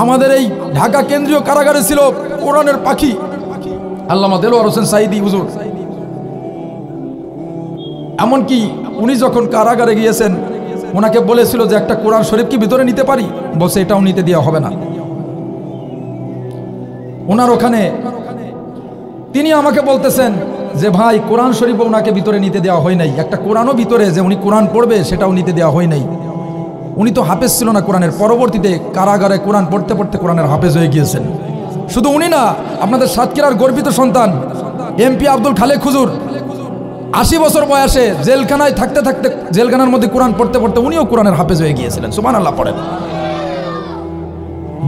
আমাদের এই ঢাকা কেন্দ্রীয় কারাগারে ছিল কোরআনের পাখি আল্লামা দেলোয়ার হোসেন সাঈদী হুজুর। এমনকি উনি যখন কারাগারে গিয়েছেন ওনাকে বলেছিল যে একটা কোরআন শরীফ কি ভিতরে নিতে পারি, বলছে এটাও নিতে দেওয়া হবে না। ওনার ওখানে তিনি আমাকে বলতেছেন যে ভাই কোরআন শরীফ ওনাকে ভিতরে নিতে দেওয়া হয় নাই, একটা কোরআনও ভিতরে যে উনি কোরআন পড়বে সেটাও নিতে দেওয়া হয় নাই। উনি তো হাফেজ ছিল না কোরআনের, পরবর্তীতে কারাগারে কোরআন পড়তে পড়তে কোরআনের হাফেজ হয়ে গিয়েছেন। শুধু উনি না, আপনাদের সাতক্ষীরার গর্বিত সন্তান এমপি আব্দুল খালেক হুজুর 80 বছর বয়সে জেলখানায় থাকতে থাকতে জেলখানার মধ্যে কোরআন পড়তে পড়তে উনিও কোরআনের হাফেজ হয়ে গিয়েছিলেন। সুবহানাল্লাহ পড়েন।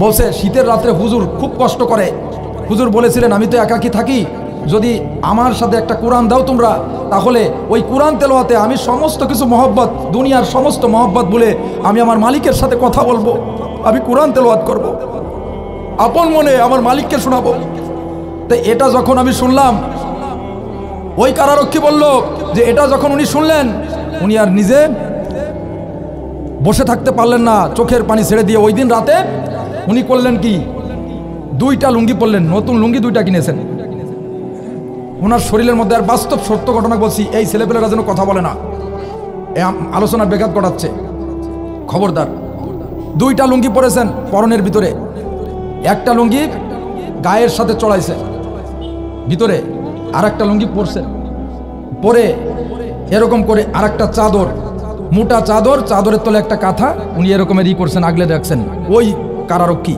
বলছে শীতের রাত্রে হুজুর খুব কষ্ট করে, হুজুর বলেছিলেন আমি তো একাকী থাকি, যদি আমার সাথে একটা কোরআন দাও তোমরা, তাহলে ওই কোরআন তেলাওয়াতে আমি সমস্ত কিছু মহব্বত, দুনিয়ার সমস্ত মহব্বত বলে আমি আমার মালিকের সাথে কথা বলবো, আমি কোরআন তেলাওয়াত করব, আপন মনে আমার মালিককে শোনাবো। তাই এটা যখন আমি শুনলাম, ওই কারারক্ষী বলল যে এটা যখন উনি শুনলেন উনি আর নিজে বসে থাকতে পারলেন না, চোখের পানি ছেড়ে দিয়ে ওই দিন রাতে উনি করলেন কি, 2টা লুঙ্গি পরলেন, নতুন লুঙ্গি 2টা কিনেছেন। ওনার শরীরের মধ্যে, আর বাস্তব সত্য ঘটনা বলছি, এই ছেলেপেলেরা যেন কথা বলে না, আলোচনার ব্যাঘাত ঘটাচ্ছে, খবরদার। 2টা লুঙ্গি পরেছেন পরনের ভিতরে, একটা লুঙ্গি গায়ের সাথে চড়াইছে ভিতরে, আর একটা লুঙ্গি পরছেন, পরে এরকম করে আর একটা চাদর, মোটা চাদর, চাদরের তলে একটা কাঁথা, উনি এরকমের করছেন, আগলে রাখছেন। ওই কারারক্ষী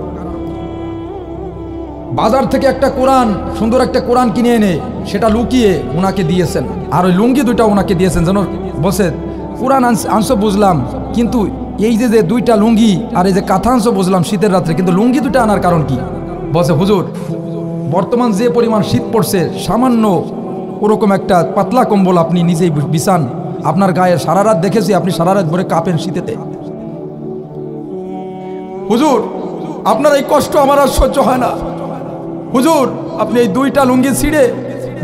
বাজার থেকে একটা কোরআন, সুন্দর একটা কোরআন কিনে এনে সেটা লুকিয়ে ওনাকে দিয়েছেন, আর ওই লুঙ্গি 2টা ওনাকে দিয়েছেন। যেন বসে কোরআন আনছো বুঝলাম, কিন্তু এই যে 2টা লুঙ্গি আর এই যে কাঁথা আনছো বুঝলাম শীতের রাত্রে, কিন্তু লুঙ্গি 2টা আনার কারণ কি? বসে হুজুর বর্তমান যে পরিমাণ শীত পড়ছে, সামান্য ওরকম একটা পাতলা কম্বল আপনি নিজেই বিছান, আপনার গায়ে সারা রাত দেখেছি আপনি সারা রাত ভরে কাঁপেন শীতেতে। হুজুর আপনার এই কষ্ট আমার আর সহ্য হয় না, হুজুর আপনি এই 2টা লুঙ্গি ছিঁড়ে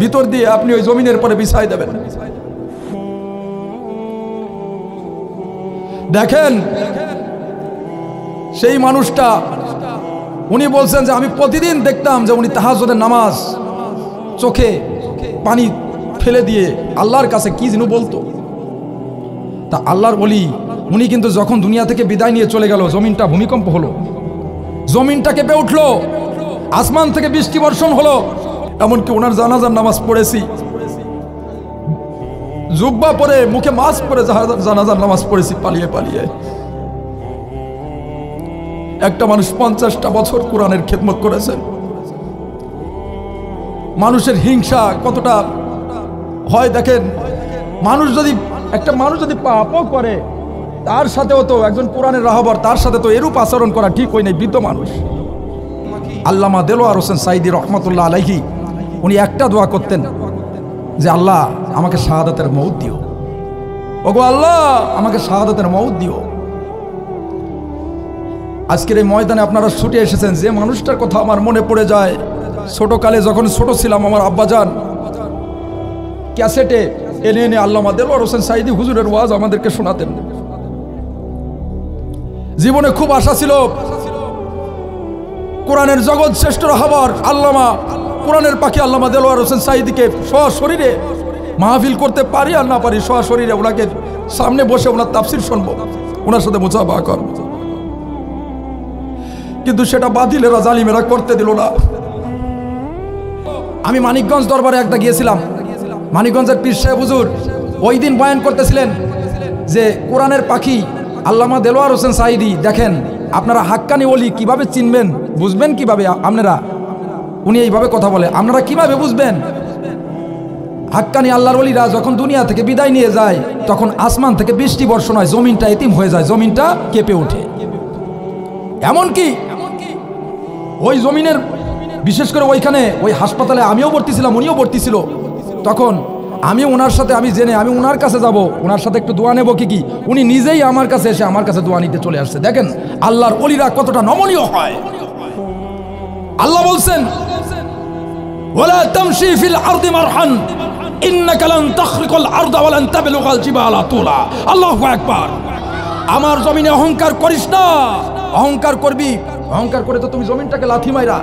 ভিতর দিয়ে আপনি ওই জমিনের পরে বিছাই দেবেন। দেখেন সেই মানুষটা, উনি বলছেন যে আমি প্রতিদিন দেখতাম যে উনি তাহাজ্জুদের নামাজ চোখে পানি ফেলে দিয়ে আল্লাহর কাছে কি যেন বলতো। তা আল্লাহর ওলি উনি কিন্তু যখন দুনিয়া থেকে বিদায় নিয়ে চলে গেল, জমিনটা ভূমিকম্প হলো, জমিনটা কেঁপে উঠলো, আসমান থেকে বৃষ্টি বর্ষণ হলো। এমনকি ওনার জানাজার নামাজ পড়েছি, জুব্বা পরে মুখে মাস্ক পরে জানাজার নামাজ পড়েছি পালিয়ে পালিয়ে। একটা মানুষ 50টা বছর কোরআনের খেদমত করেছেন। মানুষের হিংসা কতটা হয় দেখেন, একটা মানুষ যদি পাপও করে তার সাথেও তো একজন কোরআনের রাহবার, তার সাথে তো এরূপ আচরণ করা ঠিক হয় নাই, বৃদ্ধ মানুষ। আল্লামা দেলোয়ার হোসেন সাঈদী রহমতুল্লাহ আলাইহি উনি একটা দোয়া করতেন যে আল্লাহ আমাকে শাহাদাতের মউত দিও, ওগো আল্লাহ আমাকে শাহাদাতের মউত দিও। আজকের এই ময়দানে আপনারা ছুটে এসেছেন, যে মানুষটার কথা আমার মনে পড়ে যায়, ছোটকালে যখন ছোট ছিলাম আমার আব্বাজান ক্যাসেটে এনে এনে আল্লামা দেলোয়ার হোসেন সাঈদী হুজুরের ওয়াজ আমাদেরকে শোনাতেন। জীবনে খুব আশা ছিল কোরআনের জগৎ শ্রেষ্ঠ রাহবার আল্লামা, কোরআনের পাখি আল্লামা দেলোয়ার হোসেন সাঈদীকে সশরীরে মাহফিল করতে পারি আর না পারি, সশরীরে ওনাকে সামনে বসে ওনার তাফসীর শুনবো, ওনার সাথে মুসাফাহা করব, কিন্তু সেটা বাতিলেরা জালিমেরা করতে দিল না। আমি মানিকগঞ্জ দরবারে একটা গিয়েছিলাম, মানিকগঞ্জের পীর সাহেব হুজুর ওই দিন বয়ান করতেছিলেন যে কোরআনের পাখি আল্লামা দেলোয়ার হোসেন সাঈদী, দেখেন আপনারা হাক্কানি ওলি কিভাবে চিনবেন, বুঝবেন কিভাবে আপনারা, উনি এইভাবে কথা বলে, আপনারা কিভাবে বুঝবেন? হাক্কানি আল্লাহর ওলিরা যখন দুনিয়া থেকে বিদায় নিয়ে যায় তখন আসমান থেকে বৃষ্টি বর্ষণ হয়, জমিনটা এতিম হয়ে যায়, জমিনটা কেঁপে ওঠে। এমনকি ওই জমিনের, বিশেষ করে ওইখানে ওই হাসপাতালে আমিও ভর্তি ছিলাম, উনিও ভর্তি ছিল, তখন আমি ওনার সাথে আমি ওনার কাছে যাব, ওনার সাথে একটু দোয়া নেব কি, উনি নিজেই আমার কাছে এসে আমার কাছে দোয়া নিতে চলে আসছে। দেখেন আল্লাহর ওলিরা কতটা নমনীয় হয়। আল্লাহ বলছেন ওয়ালা তামশি ফিল আরদি মারহান ইন্নাকা লান তাখরিকাল আরদা ওয়া লান তাবলুগাল জিবালা তুলা। আল্লাহু আকবার। আমার জমিনে অহংকার করিস না, অহংকার করবি, অহংকার করে তো তুমি জমিনটাকে লাথি মাইরা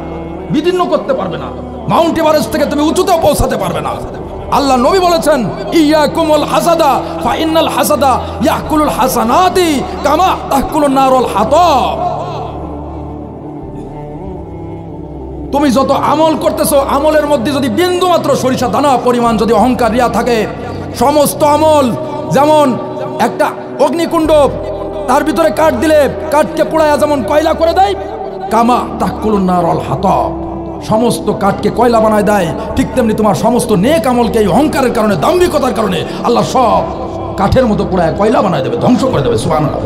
বিদীর্ণ করতে পারবে না, মাউন্ট এভারেস্ট থেকে তুমি উঁচুতেও পৌঁছাতে পারবে না। আল্লাহ নবী বলেছেন, ইয়াকুমুল হাসাদা ফা ইন্নাল হাসাদা ইয়াকুলুল হাসানাতি কামা তাকুলুন নারুল হাতাব। তুমি যত আমল করতেছো, আমলের মধ্যে যদি বিন্দু মাত্র সরিষা দানা পরিমাণ যদি অহংকার রিয়া থাকে, সমস্ত আমল যেমন একটা অগ্নিকুণ্ড, তার ভিতরে কাঠ দিলে কাঠকে পোড়ায়া যেমন কয়লা করে দেয়, কামা তাকুলুন নারুল হাতাব, সমস্ত কাঠকে কয়লা বানায় দেয়, ঠিক তেমনি তোমার সমস্ত নেক আমলকে এই অহংকারের কারণে, দাম্ভিকতার কারণে আল্লাহ সব কাঠের মতো পোড়ায় কয়লা বানায় দেবে, ধ্বংস করে দেবে। সুবহানাল্লাহ।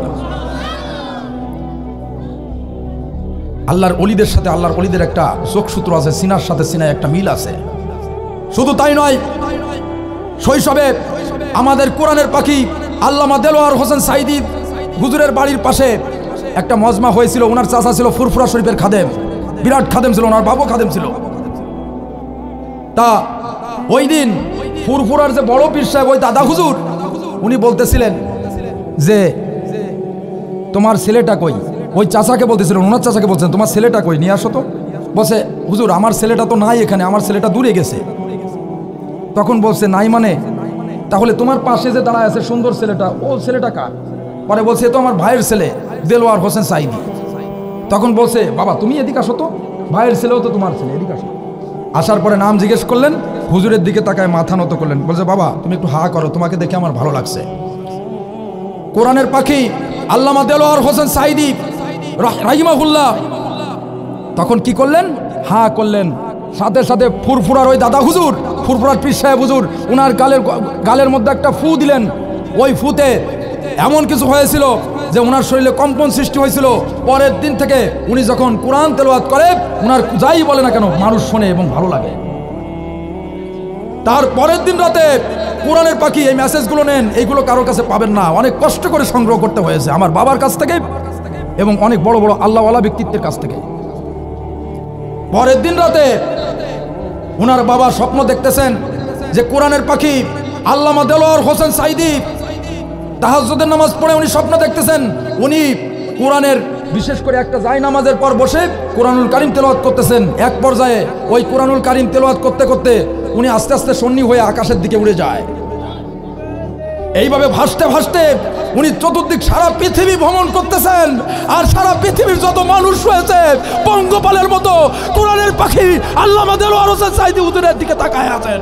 আল্লাহর ওলিদের সাথে আল্লাহর ওলিদের একটা যোগসূত্র আছে, সিনার সাথে সিনায় একটা মিল আছে। শুধু তাই নয়, শৈশবে আমাদের কোরআনের পাখি আল্লামা দেলোয়ার হোসেন সাইদি হুজুরের বাড়ির পাশে একটা মজমা হয়েছিল। ওনার চাচা ছিল ফুরফুরা শরীফের খাদেম, বিরাট খাদেম ছিল, ওনার বাবু খাদেম ছিল। তা ওই দিন ফুরফুরার যে বড় পীর সাহেব, ওই দাদা হুজুর, উনি বলতেছিলেন যে তোমার ছেলেটা কই। ওই চাচাকে বলতেছিলেন, ওনার চাচাকে বলছেন, তোমার ছেলেটা কই, নিয়ে আসো তো। বলছে, হুজুর আমার ছেলেটা তো নাই এখানে, আমার ছেলেটা দূরে গেছে। তখন বলছে, নাই মানে, তাহলে তোমার পাশে যে দাঁড়ায় আছে সুন্দর ছেলেটা, ও ছেলেটা কার? পরে বলছে, এ তো আমার ভাইয়ের ছেলে দেলোয়ার হোসেন সাইদি। তখন বলছে, বাবা তুমি এদিকে আসো তো, ভাইয়ের ছেলেও তো তোমার ছেলে, এদিকে আসো। আসার পরে নাম জিজ্ঞেস করলেন, হুজুরের দিকে তাকায় মাথা নত করলেন, বলছে, বাবা তুমি একটু হা করো, তোমাকে দেখে আমার ভালো লাগছে। কোরআনের পাখি আল্লামা দেলোয়ার হোসেন সাইদি রাহিমাহুল্লাহ তখন কি করলেন? হা করলেন। সাথে সাথে ফুরফুরার ওই দাদা হুজুর, ফুরফুরার পীর সাহেব হুজুর, উনার গালের মধ্যে একটা ফু দিলেন। ওই ফুতে এমন কিছু হয়েছিল যে উনার শরীরে কম্পন সৃষ্টি হয়েছিল। পরের দিন থেকে উনি যখন কোরআন তেলাওয়াত করে, উনার যাই বলে না কেন মানুষ শোনে এবং ভালো লাগে। তার পরের দিন রাতে কোরআনের পাখি এই মেসেজগুলো নেন, এইগুলো কারোর কাছে পাবেন না, অনেক কষ্ট করে সংগ্রহ করতে হয়েছে আমার বাবার কাছ থেকে এবং অনেক বড় বড় আল্লাহওয়ালা ব্যক্তিত্বের কাছ থেকে। পরের দিন রাতে উনার বাবা স্বপ্ন দেখতেছেন যে কোরআনের পাখি আল্লামা দেলোয়ার হোসেন সাইদি তাহাজ্জুদের নামাজ পড়ে উনি স্বপ্ন দেখতেছেন, উনি কোরআনের বিশেষ করে একটা জায় নামাজের পর বসে কোরআনুল কারীম তেলাওয়াত করতেছেন। এক পর্যায়ে ওই কোরআনুল কারীম তেলাওয়াত করতে করতে উনি আস্তে আস্তে সন্নি হয়ে আকাশের দিকে উড়ে যায়। এইভাবে ভাসতে ভাসতে উনি চতুর্দিক সারা পৃথিবী ভ্রমণ করতেছেন। আর সারা পৃথিবীর যত মানুষ রয়েছে পঙ্গপালের মতো কোরআনের পাখি আল্লামা দেলোয়ার হোসেন সাইদি হুজুরের দিকে তাকায় আছেন।